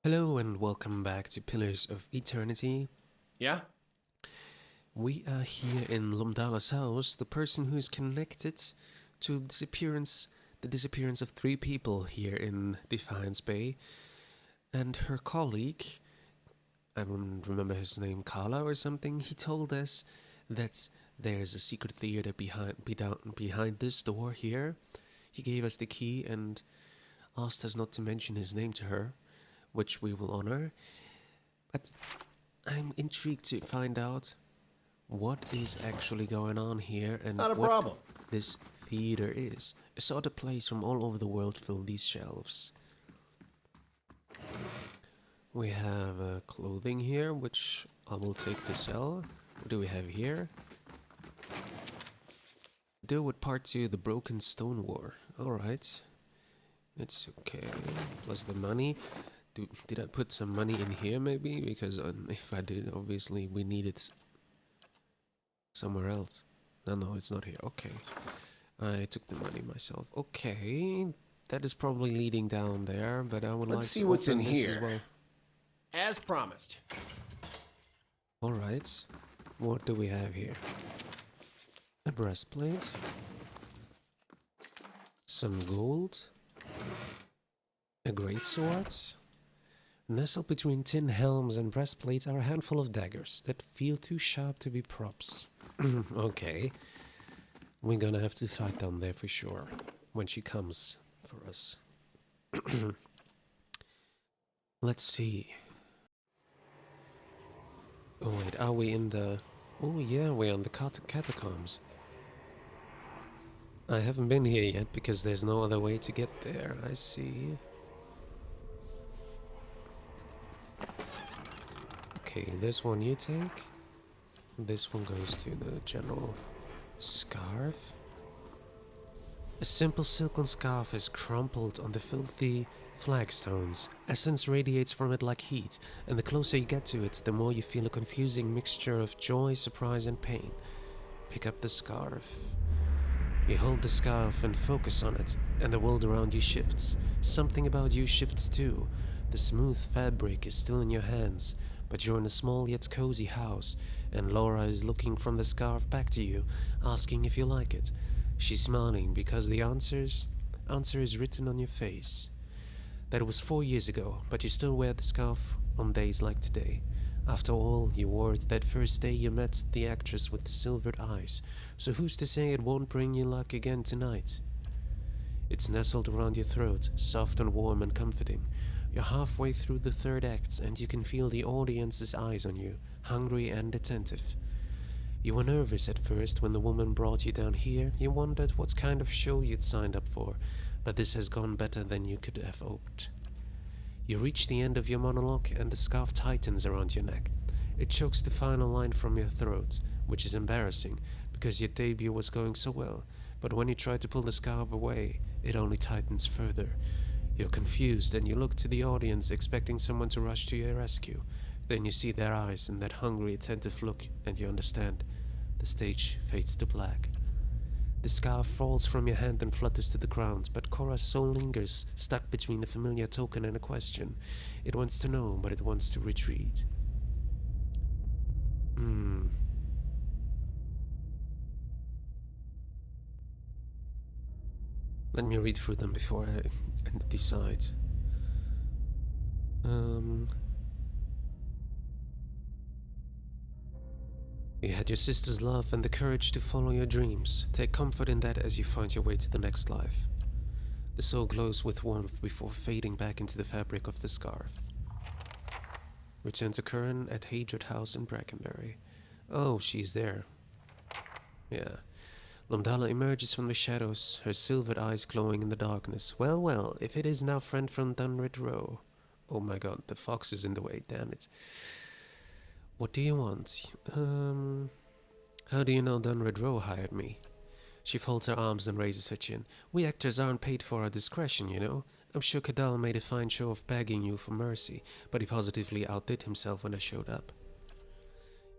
Hello and welcome back to Pillars of Eternity. Yeah? We are here in Lomdala's house, the person who is connected to the disappearance of three people here in Defiance Bay, and her colleague, I don't remember his name, Carla or something. He told us that there's a secret theater behind this door here. He gave us the key and asked us not to mention his name to her, which we will honor. But I'm intrigued to find out what is actually going on here and Not a what problem. this theater is. A sort of place from all over the world fill these shelves. We have clothing here, which I will take to sell. What do we have here? Deal with part 2, the Broken Stone War. Alright. It's okay. Plus the money. Did I put some money in here maybe? Because if I did, obviously we need it somewhere else. No, it's not here. Okay. I took the money myself. Okay. That is probably leading down there, but I would like to see what's in open this as here. well. As promised. Alright. What do we have here? A breastplate. Some gold. A greatsword. Nestled between tin helms and breastplates are a handful of daggers that feel too sharp to be props. Okay. We're gonna have to fight down there for sure, when she comes for us. Let's see. Oh wait, are we in the... Oh yeah, we're on the catacombs. I haven't been here yet because there's no other way to get there, I see. Okay, this one you take. This one goes to the general scarf. A simple silken scarf is crumpled on the filthy flagstones. Essence radiates from it like heat, and the closer you get to it, the more you feel a confusing mixture of joy, surprise, and pain. Pick up the scarf. You hold the scarf and focus on it, and the world around you shifts. Something about you shifts too. The smooth fabric is still in your hands, but you're in a small yet cozy house, and Laura is looking from the scarf back to you, asking if you like it. She's smiling because the answer is written on your face. That was 4 years ago, but you still wear the scarf on days like today. After all, you wore it that first day you met the actress with the silvered eyes, so who's to say it won't bring you luck again tonight? It's nestled around your throat, soft and warm and comforting. You're halfway through the third act, and you can feel the audience's eyes on you, hungry and attentive. You were nervous at first when the woman brought you down here. You wondered what kind of show you'd signed up for, but this has gone better than you could have hoped. You reach the end of your monologue, and the scarf tightens around your neck. It chokes the final line from your throat, which is embarrassing, because your debut was going so well, but when you try to pull the scarf away, it only tightens further. You're confused, and you look to the audience, expecting someone to rush to your rescue. Then you see their eyes and that hungry, attentive look, and you understand. The stage fades to black. The scarf falls from your hand and flutters to the ground, but Cora's soul lingers, stuck between a familiar token and a question. It wants to know, but it wants to retreat. Let me read through them before I decide. You had your sister's love and the courage to follow your dreams. Take comfort in that as you find your way to the next life. The soul glows with warmth before fading back into the fabric of the scarf. Return to Curran at Hadred House in Brackenbury. Oh, she's there. Yeah. Lomdala emerges from the shadows, her silvered eyes glowing in the darkness. Well, if it is now friend from Dunred Row. Oh my god, the fox is in the way, damn it. What do you want? How do you know Dunred Row hired me? She folds her arms and raises her chin. We actors aren't paid for our discretion, you know. I'm sure Cadal made a fine show of begging you for mercy, but he positively outdid himself when I showed up.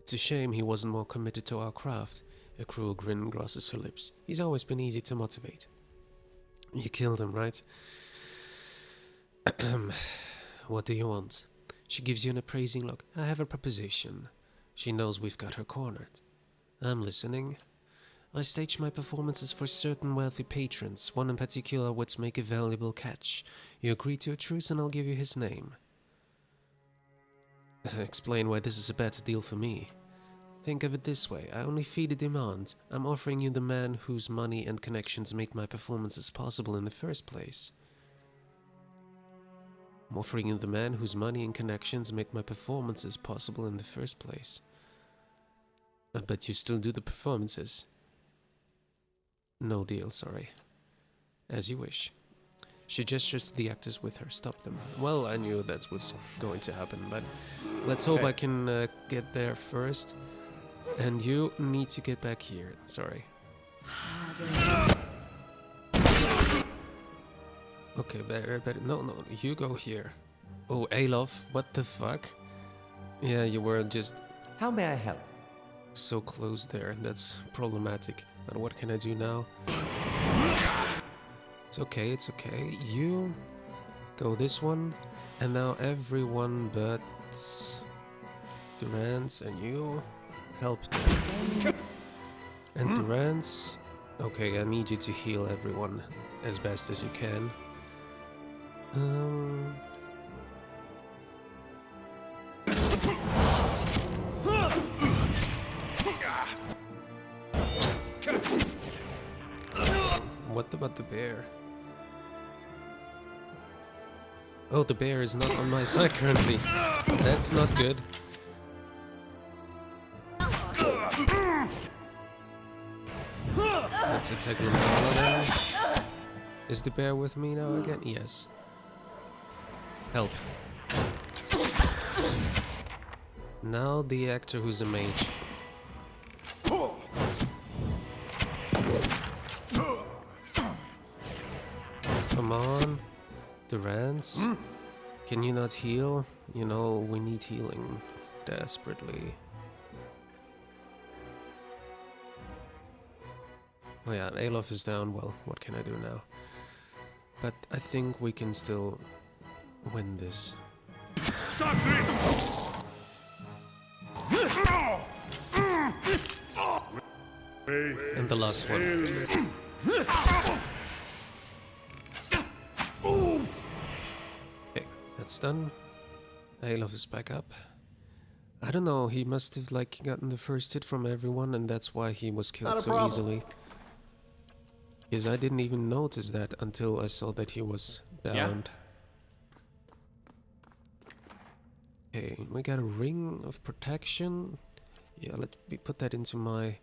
It's a shame he wasn't more committed to our craft. A cruel grin crosses her lips. He's always been easy to motivate. You killed him, right? What do you want? She gives you an appraising look. I have a proposition. She knows we've got her cornered. I'm listening. I stage my performances for certain wealthy patrons. One in particular would make a valuable catch. You agree to a truce and I'll give you his name. Explain why this is a better deal for me. Think of it this way. I only feed a demand. I'm offering you the man whose money and connections made my performances possible in the first place. I'm offering you the man whose money and connections made my performances possible in the first place. But you still do the performances. No deal, sorry. As you wish. She gestures to the actors with her. Stop them. Well, I knew that was going to happen, but let's hope I can get there first. And you need to get back here. Sorry. Okay, better. No, you go here. Oh, Alof, what the fuck? Yeah, you were just... How may I help? So close there. That's problematic. But what can I do now? It's okay, it's okay. You go this one. And now everyone but Durance and you help them. And Durance... Okay, I need you to heal everyone as best as you can. What about the bear? Oh, the bear is not on my side currently. That's not good. Let's attack Lamella. Is the bear with me now again? Yes. Help. Now the actor who's a mage. Come on, Durance. Can you not heal? You know, we need healing desperately. Oh yeah, Alof is down. Well, what can I do now? But I think we can still win this. And the last one. Okay, that's done. Alof is back up. I don't know, he must have like gotten the first hit from everyone and that's why he was killed so easily. Because I didn't even notice that until I saw that he was downed. Yeah. Okay, we got a ring of protection. Yeah, let me put that into my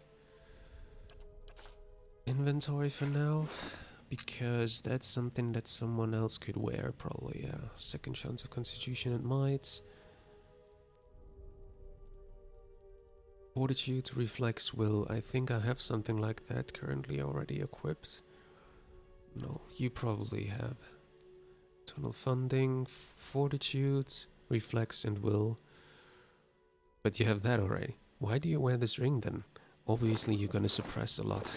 inventory for now. Because that's something that someone else could wear, probably, yeah. Second chance of constitution and might. Fortitude, reflex, will. I think I have something like that currently already equipped. No, you probably have. Total funding, fortitude, reflex and will. But you have that already. Why do you wear this ring then? Obviously you're gonna suppress a lot.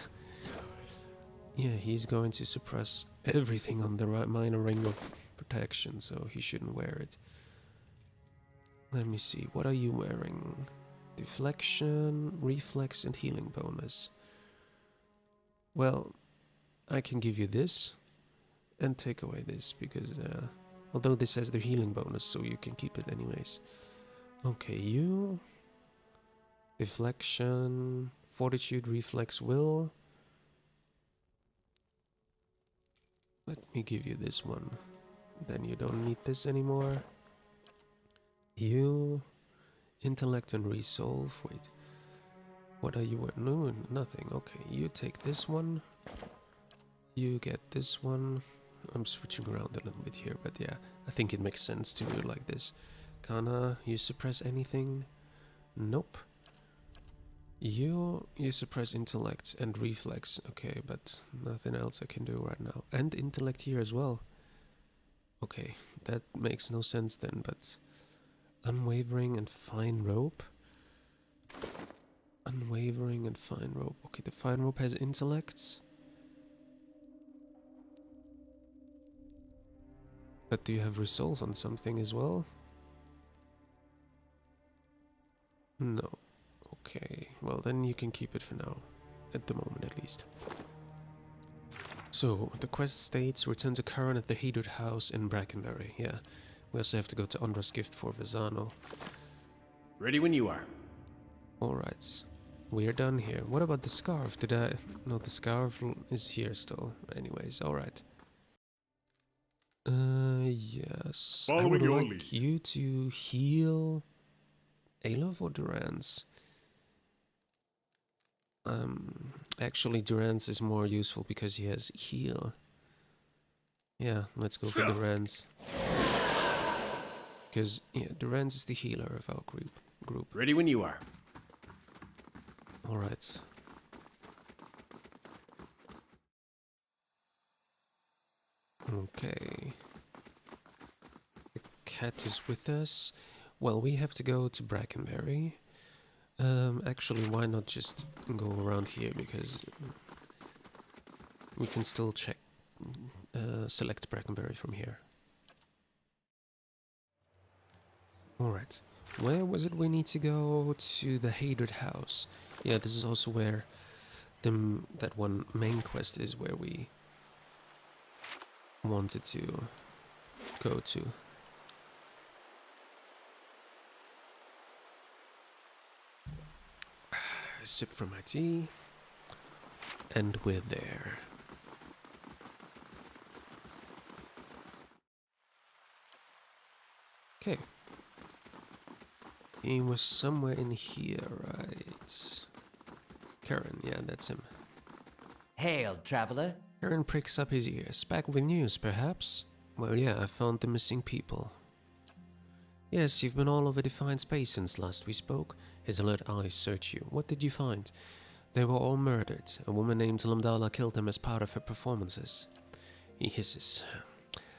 Yeah, he's going to suppress everything on the minor ring of protection, so he shouldn't wear it. Let me see, what are you wearing? Deflection, reflex and healing bonus. Well, I can give you this and take away this because although this has the healing bonus so you can keep it anyways. Okay, you deflection, fortitude, reflex, will. Let me give you this one. Then you don't need this anymore. You intellect and resolve. Wait. What are you? No, nothing. Okay, you take this one. You get this one. I'm switching around a little bit here, but yeah, I think it makes sense to do it like this. Kana, you suppress anything? Nope. You suppress intellect and reflex. Okay, but nothing else I can do right now. And intellect here as well. Okay, that makes no sense then, but unwavering and fine rope. Unwavering and fine rope. Okay, the fine rope has intellects. But do you have resolve on something as well? No. Okay, well then you can keep it for now. At the moment at least. So, the quest states return to Karen at the Hated House in Brackenbury. Yeah, we also have to go to Andra's gift for Vezano. Ready when you are. Alright, we are done here. What about the scarf? Did I... No, the scarf is here still. Anyways, alright. Yes. I would Following your like lead. you to heal... Alof or Durance? Actually Durance is more useful because he has heal. Yeah, let's go for Durance. Because, yeah, Durance is the healer of our group. Ready when you are. Alright. Okay. The cat is with us. Well, we have to go to Brackenbury. Actually, why not just go around here, because we can still check, select Brackenbury from here. Alright, where was it we need to go? To the Hated House. Yeah, this is also where that one main quest is, where we wanted to go to. Sip from my tea, and we're there. Okay. He was somewhere in here, right? Karen, yeah, that's him. Hail, traveler. Karen pricks up his ears. Back with news, perhaps? Well, yeah, I found the missing people. Yes, you've been all over Defiant Space since last we spoke. His alert eyes search you. What did you find? They were all murdered. A woman named Lamdala killed them as part of her performances. He hisses.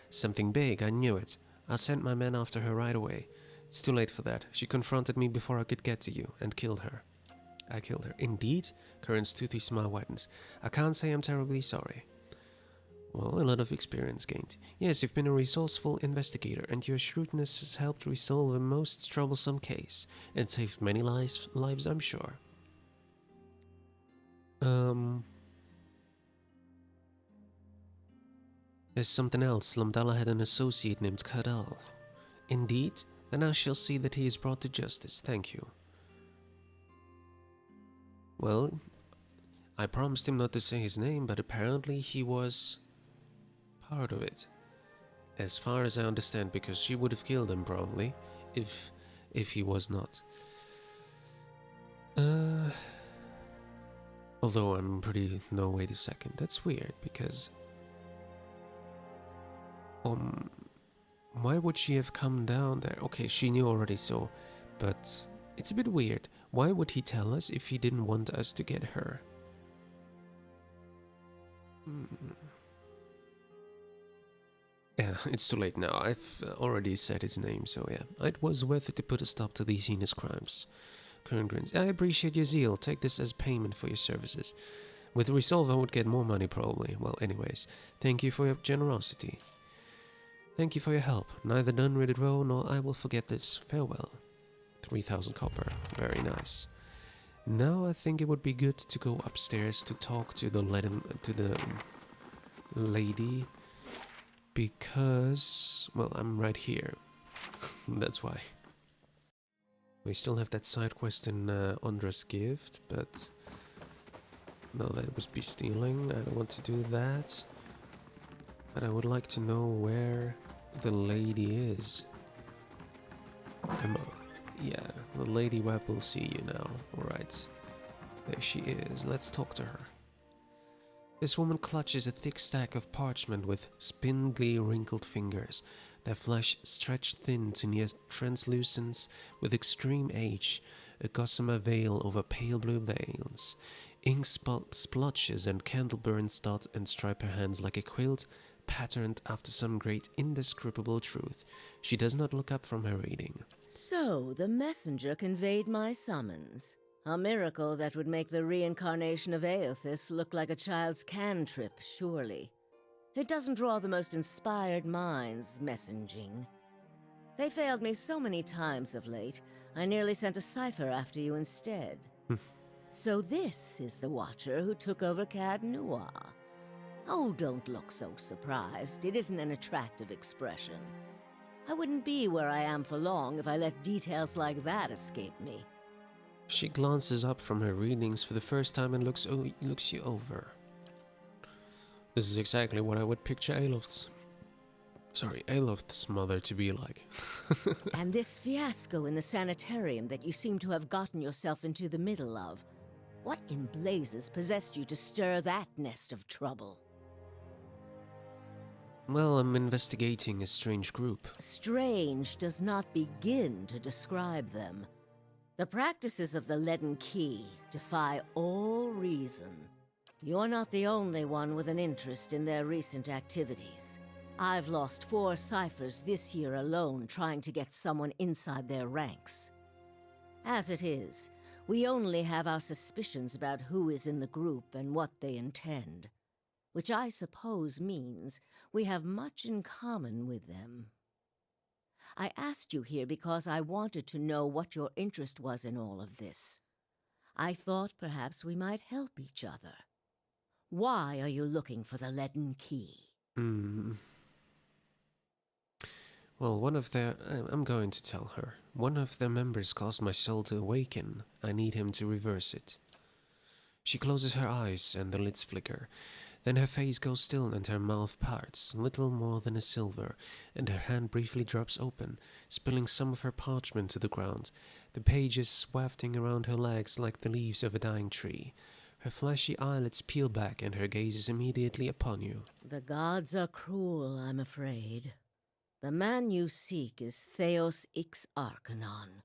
Something big, I knew it. I sent my men after her right away. It's too late for that. She confronted me before I could get to you, and killed her. I killed her. Indeed? Karen's toothy smile widens. I can't say I'm terribly sorry. Well, a lot of experience gained. Yes, you've been a resourceful investigator, and your shrewdness has helped resolve a most troublesome case, and saved many lives, I'm sure. There's something else. Lamdala had an associate named Kadal. Indeed? Then I shall see that he is brought to justice. Thank you. Well, I promised him not to say his name, but apparently he was part of it. As far as I understand, because she would have killed him probably, if he was not. Although I'm pretty... No, wait a second. That's weird, because... Why would she have come down there? Okay, she knew already, so... But it's a bit weird. Why would he tell us if he didn't want us to get her? Yeah, it's too late now. I've already said his name, so yeah. It was worth it to put a stop to these heinous crimes. Kern grins. I appreciate your zeal. Take this as payment for your services. With Resolve, I would get more money, probably. Well, anyways, thank you for your generosity. Thank you for your help. Neither Dunrid Row nor I will forget this. Farewell. 3,000 copper. Very nice. Now I think it would be good to go upstairs to talk to the lady, because, well, I'm right here. That's why. We still have that side quest in Andra's gift, but no, that would be stealing. I don't want to do that. But I would like to know where the lady is. Come on. Yeah, the Lady Webb will see you now. Alright. There she is. Let's talk to her. This woman clutches a thick stack of parchment with spindly, wrinkled fingers. Their flesh stretched thin to near translucence with extreme age, a gossamer veil over pale blue veins. Ink splotches and candle burns dot and stripe her hands like a quilt patterned after some great indescribable truth. She does not look up from her reading. So, the messenger conveyed my summons. A miracle that would make the reincarnation of Aothis look like a child's cantrip, surely. It doesn't draw the most inspired minds messaging. They failed me so many times of late, I nearly sent a cipher after you instead. So this is the Watcher who took over Cad Noir. Oh, don't look so surprised. It isn't an attractive expression. I wouldn't be where I am for long if I let details like that escape me. She glances up from her readings for the first time and looks you over. This is exactly what I would picture Aloft's mother to be like. And this fiasco in the sanitarium that you seem to have gotten yourself into the middle of. What in blazes possessed you to stir that nest of trouble? Well, I'm investigating a strange group. Strange does not begin to describe them. The practices of the Leaden Key defy all reason. You're not the only one with an interest in their recent activities. I've lost 4 ciphers this year alone trying to get someone inside their ranks. As it is, we only have our suspicions about who is in the group and what they intend, which I suppose means we have much in common with them. I asked you here because I wanted to know what your interest was in all of this. I thought perhaps we might help each other. Why are you looking for the Leaden Key? Well, I'm going to tell her. One of their members caused my soul to awaken. I need him to reverse it. She closes her eyes and the lids flicker. Then her face goes still and her mouth parts, little more than a silver, and her hand briefly drops open, spilling some of her parchment to the ground, the pages wafting around her legs like the leaves of a dying tree. Her fleshy eyelids peel back and her gaze is immediately upon you. The gods are cruel, I'm afraid. The man you seek is Theos Ix Arcanon,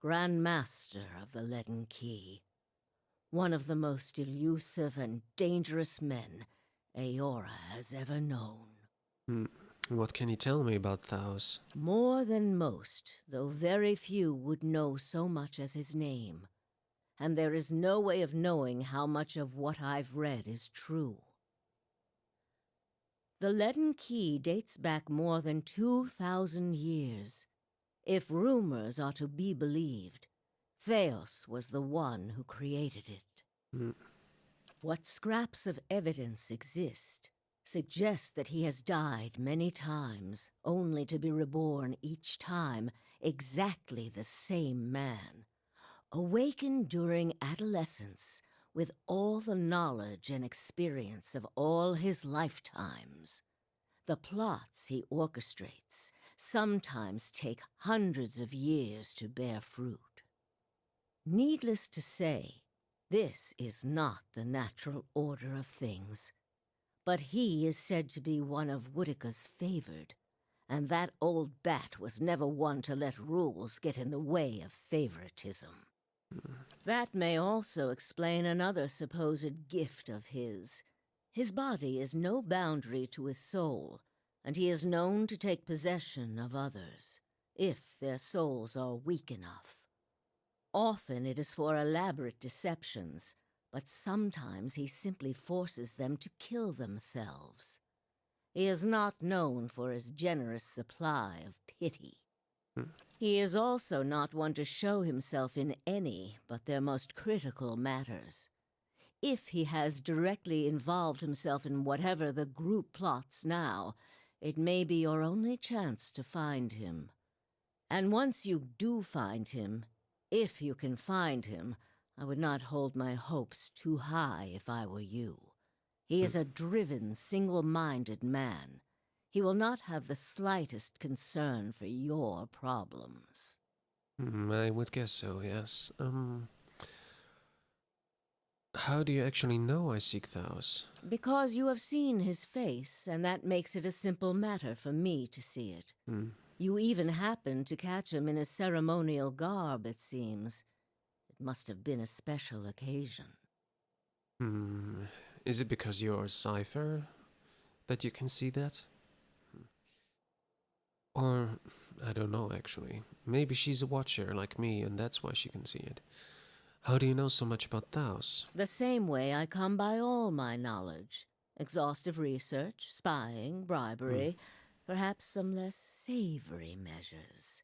Grand Master of the Leaden Key. One of the most elusive and dangerous men Aora has ever known. What can you tell me about Thaus? More than most, though very few would know so much as his name. And there is no way of knowing how much of what I've read is true. The Leaden Key dates back more than 2,000 years. If rumors are to be believed, Theos was the one who created it. What scraps of evidence exist suggest that he has died many times, only to be reborn each time exactly the same man, awakened during adolescence with all the knowledge and experience of all his lifetimes. The plots he orchestrates sometimes take hundreds of years to bear fruit. Needless to say, this is not the natural order of things. But he is said to be one of Woodica's favored, and that old bat was never one to let rules get in the way of favoritism. That may also explain another supposed gift of his. His body is no boundary to his soul, and he is known to take possession of others, if their souls are weak enough. Often it is for elaborate deceptions, but sometimes he simply forces them to kill themselves. He is not known for his generous supply of pity. He is also not one to show himself in any but their most critical matters. If he has directly involved himself in whatever the group plots now, it may be your only chance to find him. And once you do find him, if you can find him, I would not hold my hopes too high if I were you. He is a driven, single-minded man. He will not have the slightest concern for your problems. I would guess so, yes. How do you actually know I seek Thaus? Because you have seen his face, and that makes it a simple matter for me to see it. You even happened to catch him in his ceremonial garb, it seems. It must have been a special occasion. Is it because you're a cipher that you can see that? Or, I don't know actually. Maybe she's a watcher like me and that's why she can see it. How do you know so much about Thaus? The same way I come by all my knowledge. Exhaustive research, spying, bribery, perhaps some less savory measures.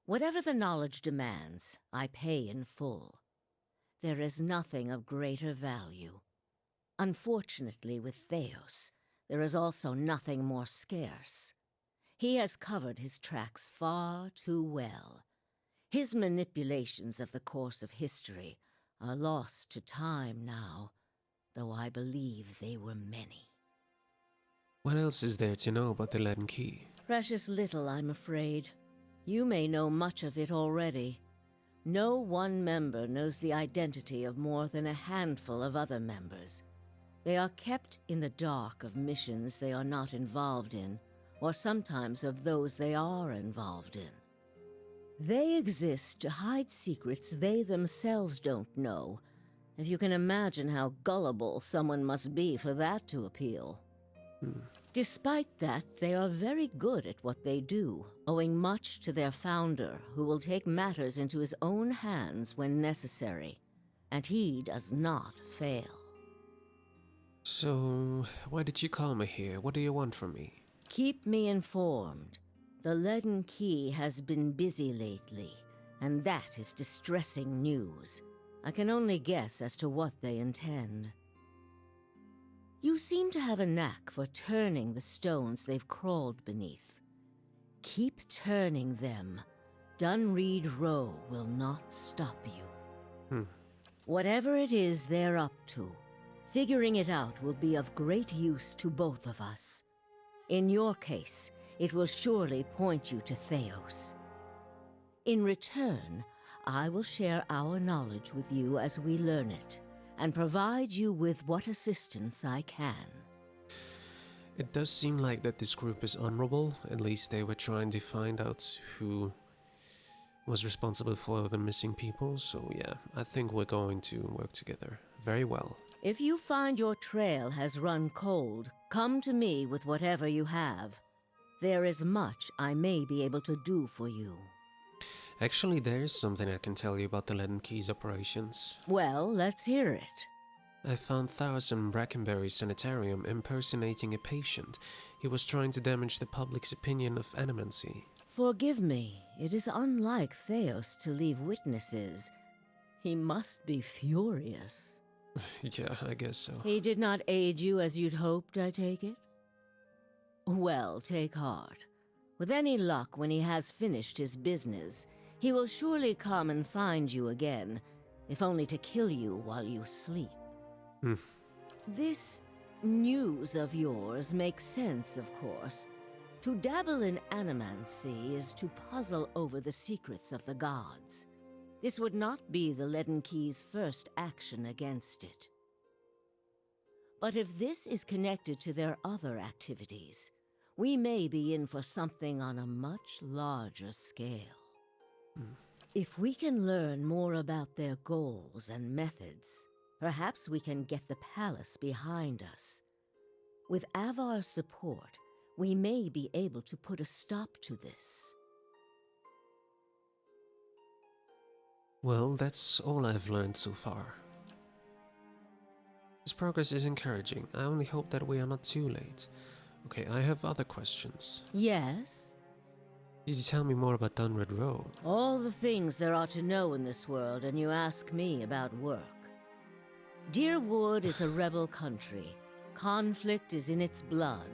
Whatever the knowledge demands, I pay in full. There is nothing of greater value. Unfortunately, with Theos, there is also nothing more scarce. He has covered his tracks far too well. His manipulations of the course of history are lost to time now, though I believe they were many. What else is there to know about the Latin Key? Precious little, I'm afraid. You may know much of it already. No one member knows the identity of more than a handful of other members. They are kept in the dark of missions they are not involved in, or sometimes of those they are involved in. They exist to hide secrets they themselves don't know, if you can imagine how gullible someone must be for that to appeal. Despite that, they are very good at what they do, owing much to their founder, who will take matters into his own hands when necessary, and he does not fail. So, why did you call me here? What do you want from me? Keep me informed. The Leaden Key has been busy lately, and that is distressing news. I can only guess as to what they intend. You seem to have a knack for turning the stones they've crawled beneath. Keep turning them. Dunreed Row will not stop you. Whatever it is they're up to, figuring it out will be of great use to both of us. In your case, it will surely point you to Theos. In return, I will share our knowledge with you as we learn it, and provide you with what assistance I can. It does seem like that this group is honorable. At least they were trying to find out who was responsible for the missing people. So yeah, I think we're going to work together very well. If you find your trail has run cold, come to me with whatever you have. There is much I may be able to do for you. Actually, there's something I can tell you about the Leaden Key's operations. Well, let's hear it. I found Thous in Brackenberry Sanitarium impersonating a patient. He was trying to damage the public's opinion of animancy. Forgive me, it is unlike Theos to leave witnesses. He must be furious. Yeah, I guess so. He did not aid you as you'd hoped, I take it? Well, take heart. With any luck, when he has finished his business, he will surely come and find you again, if only to kill you while you sleep. This news of yours makes sense, of course. To dabble in animancy is to puzzle over the secrets of the gods. This would not be the Leaden Key's first action against it. But if this is connected to their other activities, we may be in for something on a much larger scale. If we can learn more about their goals and methods, perhaps we can get the palace behind us. With Avar's support, we may be able to put a stop to this. Well, that's all I've learned so far. This progress is encouraging. I only hope that we are not too late. Okay, I have other questions. Yes? Could you tell me more about Dunred Row? All the things there are to know in this world, and you ask me about work. Deerwood is a rebel country. Conflict is in its blood.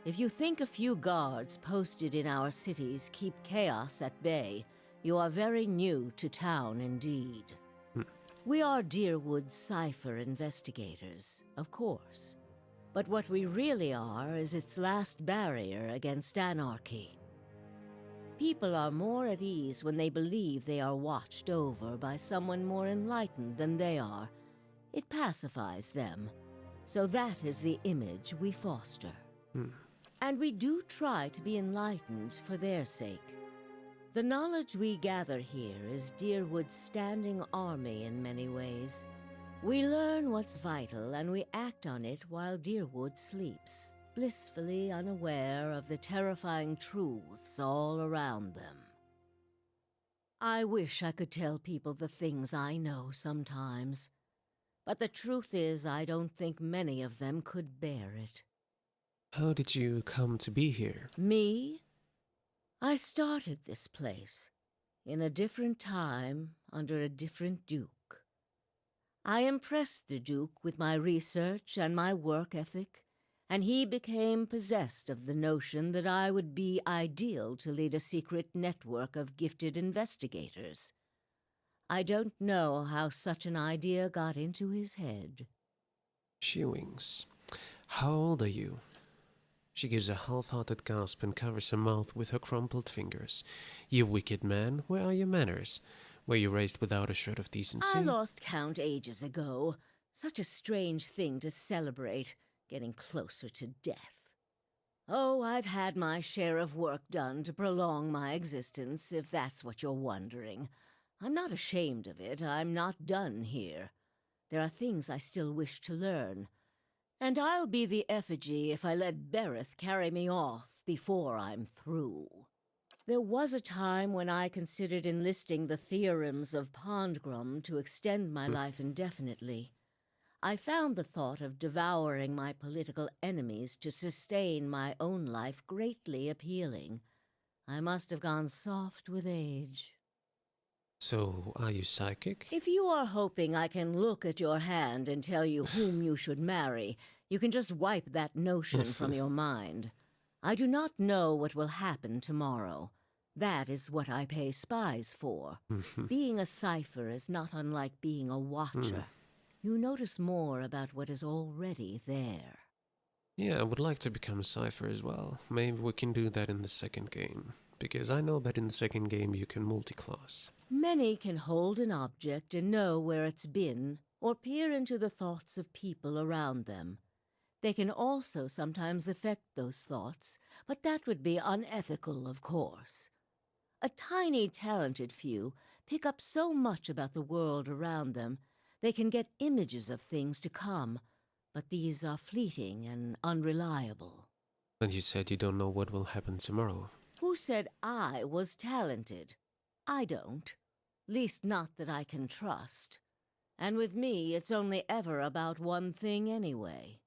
If you think a few guards posted in our cities keep chaos at bay, you are very new to town indeed. We are Deerwood's cipher investigators, of course. But what we really are is its last barrier against anarchy. People are more at ease when they believe they are watched over by someone more enlightened than they are. It pacifies them. So that is the image we foster. And we do try to be enlightened for their sake. The knowledge we gather here is Deerwood's standing army in many ways. We learn what's vital and we act on it while Deerwood sleeps, blissfully unaware of the terrifying truths all around them. I wish I could tell people the things I know sometimes. But the truth is, I don't think many of them could bear it. How did you come to be here? Me? I started this place, in a different time, under a different duke. I impressed the duke with my research and my work ethic, and he became possessed of the notion that I would be ideal to lead a secret network of gifted investigators. I don't know how such an idea got into his head. She winks. How old are you? She gives a half-hearted gasp and covers her mouth with her crumpled fingers. You wicked man, where are your manners? Were you raised without a shred of decency? I lost count ages ago. Such a strange thing to celebrate, getting closer to death. Oh, I've had my share of work done to prolong my existence, if that's what you're wondering. I'm not ashamed of it. I'm not done here. There are things I still wish to learn. And I'll be the effigy if I let Bereth carry me off before I'm through. There was a time when I considered enlisting the theorems of Pondgrum to extend my life indefinitely. I found the thought of devouring my political enemies to sustain my own life greatly appealing. I must have gone soft with age. So, are you psychic? If you are hoping I can look at your hand and tell you whom you should marry, you can just wipe that notion from your mind. I do not know what will happen tomorrow. That is what I pay spies for. Being a cipher is not unlike being a watcher. You notice more about what is already there. Yeah, I would like to become a cipher as well. Maybe we can do that in the second game. Because I know that in the second game you can multi-class. Many can hold an object and know where it's been, or peer into the thoughts of people around them. They can also sometimes affect those thoughts, but that would be unethical, of course. A tiny, talented few pick up so much about the world around them, they can get images of things to come, but these are fleeting and unreliable. And you said you don't know what will happen tomorrow. Who said I was talented? I don't. Least not that I can trust. And with me, it's only ever about one thing anyway.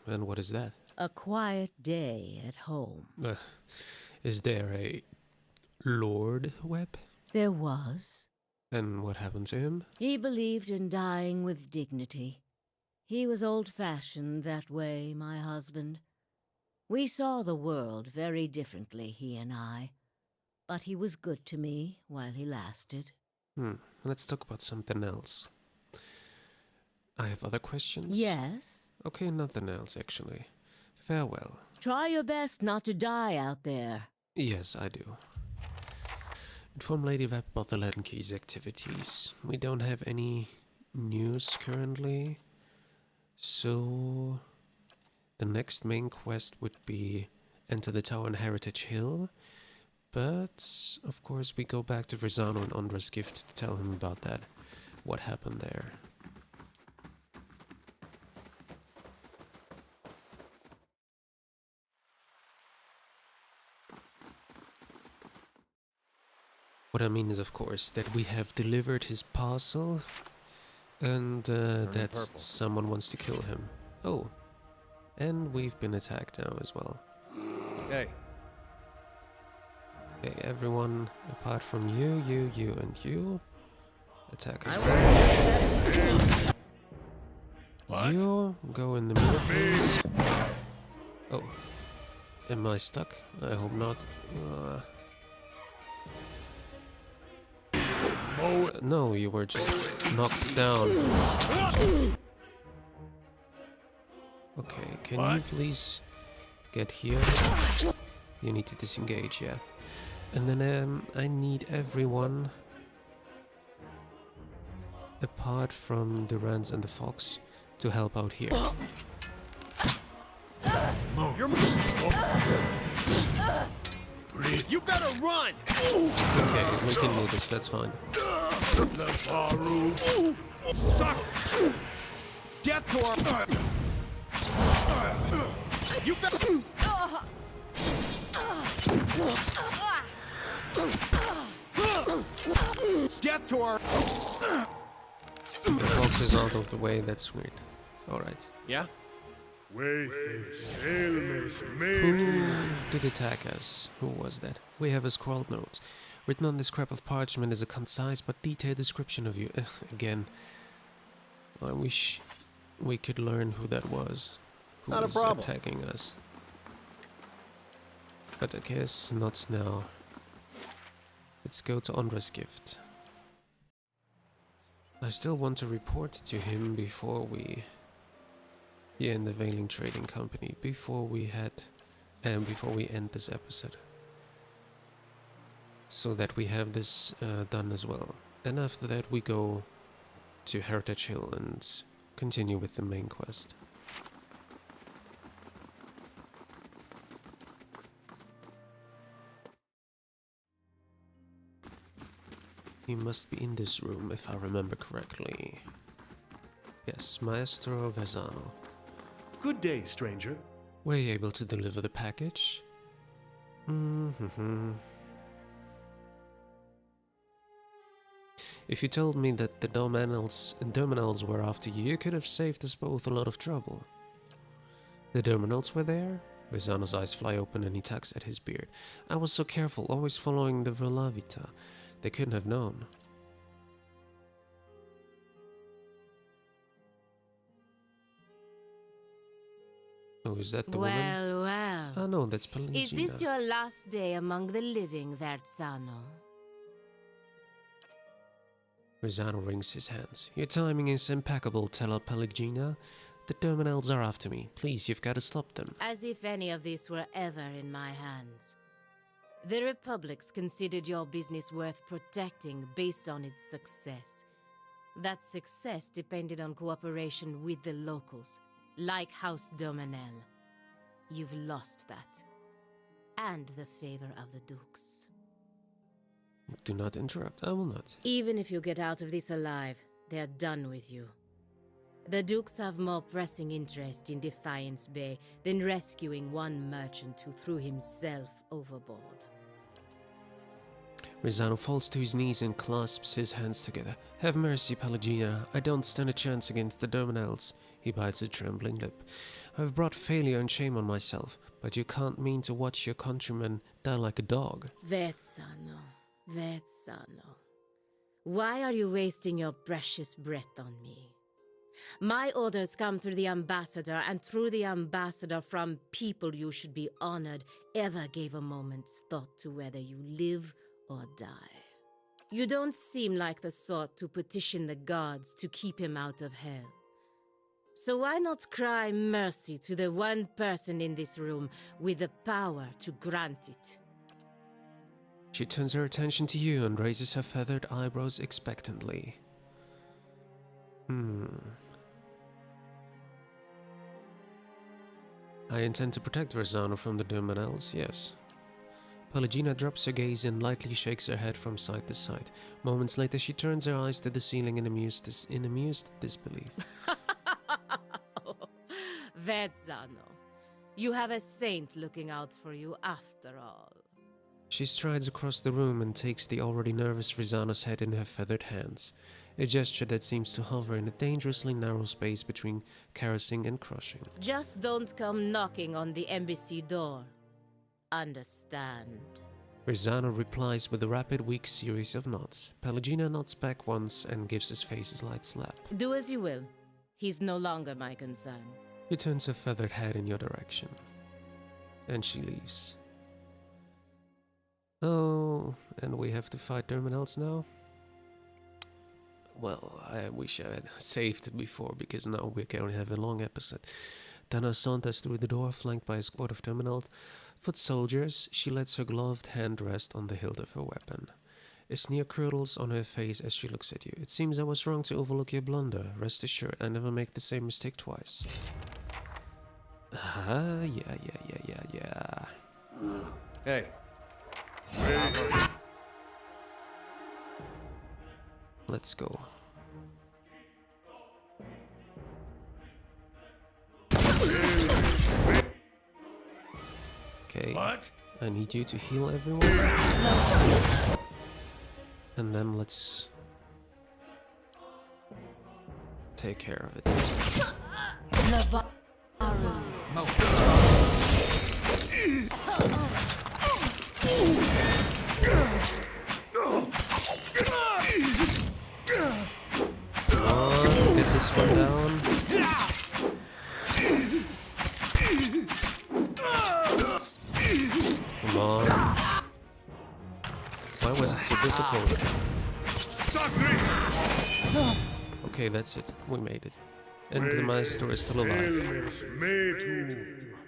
And what is that? A quiet day at home. Is there a Lord Webb? There was. And what happened to him? He believed in dying with dignity. He was old-fashioned that way, my husband. We saw the world very differently, he and I. But he was good to me while he lasted. Let's talk about something else. I have other questions? Yes? Okay, nothing else, actually. Farewell. Try your best not to die out there. Yes, I do. Inform Lady Webb about the Latin Keys activities. We don't have any news currently. So, the next main quest would be enter the tower on Heritage Hill. But, of course, we go back to Verzano and Andra's gift to tell him about that. What happened there. What I mean is, of course, that we have delivered his parcel, and that someone wants to kill him. Oh, and we've been attacked now as well. Hey. Okay, everyone apart from you, and you, attack us. What? You go in the middle, please. Oh, am I stuck? I hope not. No, you were just knocked down. Okay, can you please get here? You need to disengage, yeah. And then I need everyone, apart from the Rans and the Fox, to help out here. You better run! Okay, we can do this, that's fine. Suck! Death to our... You better... Death to our... The Fox boxes out of the way, that's weird. Alright. Yeah? Who did attack us? Who was that? We have a scrawled note. Written on this scrap of parchment is a concise but detailed description of you. Again, I wish we could learn who that was. Who Not a was problem. attacking us. But I guess not now. Let's go to Andra's gift. I still want to report to him before we... Yeah, in the Veiling Trading Company, before we end this episode. So that we have this done as well. And after that we go to Heritage Hill and continue with the main quest. He must be in this room if I remember correctly. Yes, Maestro Vezano. Good day, stranger. Were you able to deliver the package? If you told me that the Dominals were after you, you could have saved us both a lot of trouble. The Dominals were there? Vezano's eyes fly open and he tugs at his beard. I was so careful, always following the Velavita. They couldn't have known. Oh, is that the woman? Well. Oh no, that's Paligina. Is this your last day among the living, Verzano? Vezano wrings his hands. Your timing is impeccable, Tella Paligina. The Dominals are after me. Please, you've got to stop them. As if any of this were ever in my hands. The Republics considered your business worth protecting based on its success. That success depended on cooperation with the locals, like House Dominel. You've lost that. And the favor of the Dukes. Do not interrupt, I will not. Even if you get out of this alive, they're done with you. The Dukes have more pressing interest in Defiance Bay than rescuing one merchant who threw himself overboard. Vezano falls to his knees and clasps his hands together. Have mercy, Paligina. I don't stand a chance against the Dominals. He bites a trembling lip. I've brought failure and shame on myself, but you can't mean to watch your countrymen die like a dog. Verzano. Why are you wasting your precious breath on me? My orders come through the ambassador, and through the ambassador from people you should be honored ever gave a moment's thought to whether you live or die. You don't seem like the sort to petition the gods to keep him out of hell. So why not cry mercy to the one person in this room with the power to grant it? She turns her attention to you and raises her feathered eyebrows expectantly. I intend to protect Verzano from the Dominals, yes. Paligina drops her gaze and lightly shakes her head from side to side. Moments later, she turns her eyes to the ceiling in amused disbelief. Verzano, you have a saint looking out for you after all. She strides across the room and takes the already nervous Verzano's head in her feathered hands, a gesture that seems to hover in a dangerously narrow space between caressing and crushing. Just don't come knocking on the embassy door. Understand? Verzano replies with a rapid, weak series of nods. Paligina nods back once and gives his face a light slap. Do as you will. He's no longer my concern. She turns her feathered head in your direction. And she leaves. Oh, and we have to fight Dominals now? Well, I wish I had saved it before, because now we can have a long episode. Dana saunters through the door, flanked by a squad of Dominal foot soldiers. She lets her gloved hand rest on the hilt of her weapon. A sneer curdles on her face as she looks at you. It seems I was wrong to overlook your blunder. Rest assured, I never make the same mistake twice. Yeah. Hey. Let's go. Okay. What? I need you to heal everyone. And then let's take care of it. Come on, get this one down. Come on. Why was it so difficult? Okay, that's it. We made it. And the master is still alive.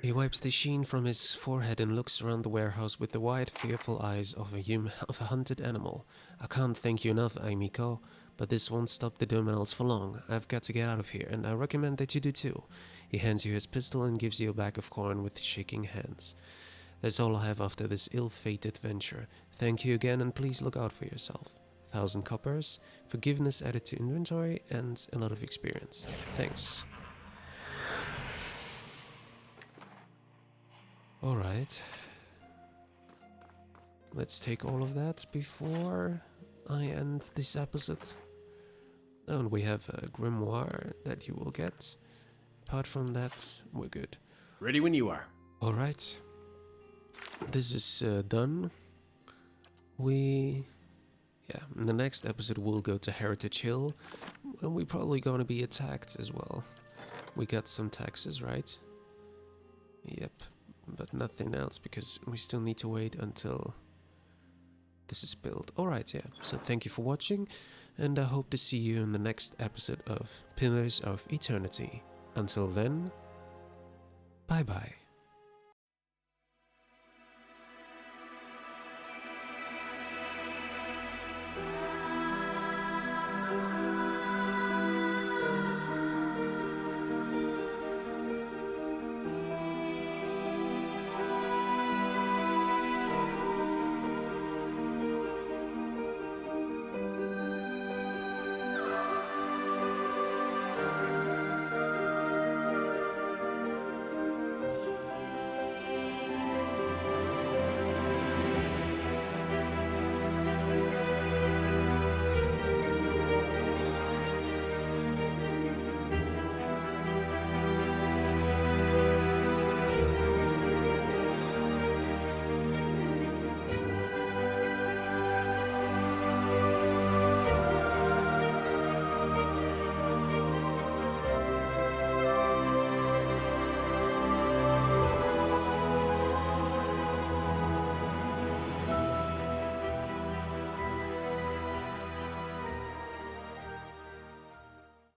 He wipes the sheen from his forehead and looks around the warehouse with the wide, fearful eyes of a hunted animal. I can't thank you enough, Aimiko, but this won't stop the Dominals for long. I've got to get out of here, and I recommend that you do too. He hands you his pistol and gives you a bag of corn with shaking hands. That's all I have after this ill-fated venture. Thank you again, and please look out for yourself. 1,000 coppers, forgiveness added to inventory, and a lot of experience. Thanks. Alright. Let's take all of that before I end this episode. Oh, and we have a grimoire that you will get. Apart from that, we're good. Ready when you are. Alright. This is done. In the next episode we'll go to Heritage Hill, and we're probably gonna be attacked as well. We got some taxes, right? Yep, but nothing else because we still need to wait until this is built. Alright, yeah, so thank you for watching, and I hope to see you in the next episode of Pillars of Eternity. Until then, bye bye.